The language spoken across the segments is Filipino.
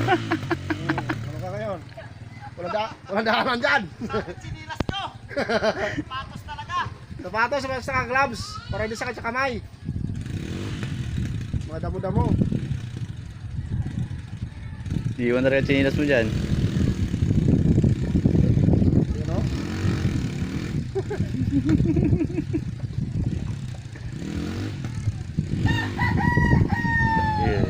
Ano ka ngayon? Walang daanan dyan. Sinilas ko. Patos talaga. Sapatos sa gloves para hindi sakit sa kamay. Mga damo-damo. Iwan na rin chinilas mo dyan. You know? Yeah.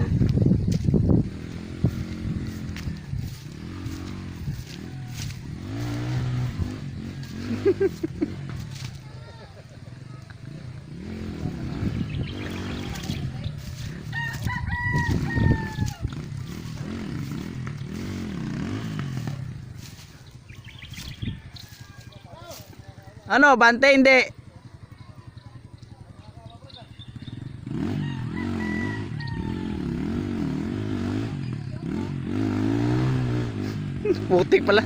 Ano, bante hindi. Putik pala.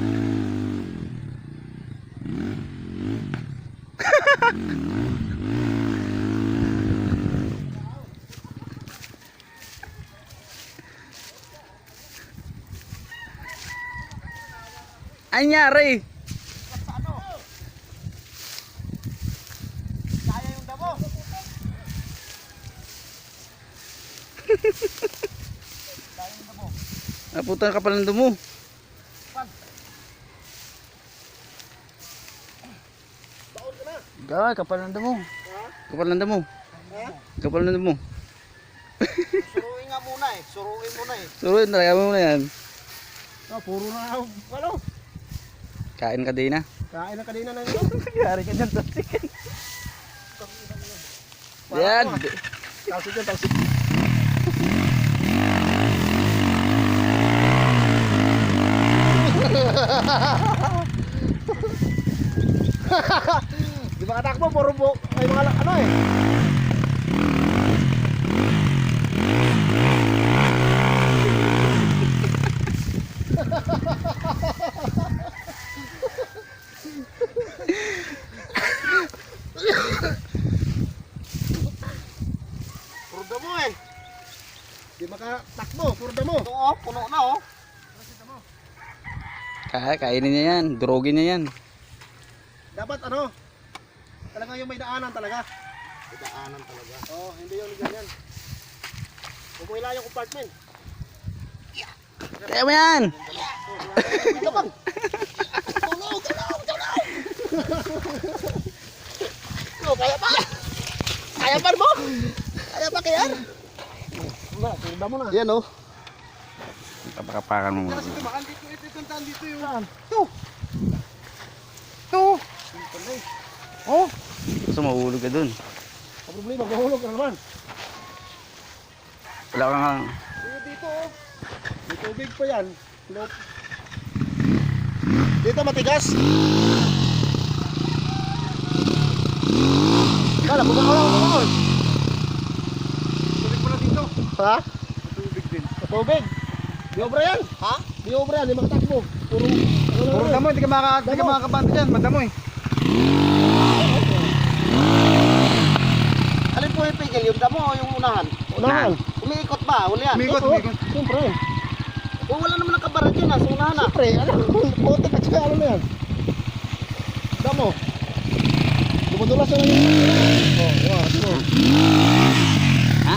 Anyari. Kaya yung damo. Naputan ka pala ng dumo. Baon ka na. Gawin, kapal ng damo. Kapal ng damo. Ha? Kapal ng damo. Suruin nga muna eh. Suruin muna eh. Suruin, talaga mo na yan. Ah, puro na ano? Kain ka din na. Kain na kanina na ito. Yari ka dyan, tasik. Yan. Talsik yan, talsik. Di ba katakbo, puro may mga ano eh. Puro damo eh. Di makatakbo, puro damo. Ito oh, puno na oh. Kainin niya yan. Durogin niya yan. Dapat ano, talaga yung may daanan talaga. Daanan talaga. Oh, hindi yung ganyan. Umuila yung compartment. Kaya mo yan. Ito bang? Tulog! Oh, kaya pa! Kaya pa mo? Kaya pa kaya? Wala, tunda mo na. Yan oh. Kapakapakan mo muna. Kasi baka dito ituntan dito yung saan. Oh! Gusto mahulog ka dun. Ang problema, mahulog ka naman. Wala ka nga. Dito oh. May tubig pa yan. Nope. Dito matigas. Kala, bumangon. Tubig pala dito. Ha? Tubig din. Tubig. Di obra yan. Ha? Di obra yan, di makatakbo. Puro damo, hindi ka makakabante dyan. Madamo eh. Alin po yung pigil? Yung damo o yung unahan? Unahan. Umiikot ba? Uli yan? Umikot. Siyempre. Oh, wala naman nakabarat yun ha, sa unahan ha. Siyempre, ano? Puti ka siya, ano na yan? Damo. Dumudulas yung... Oh, wow. Ha?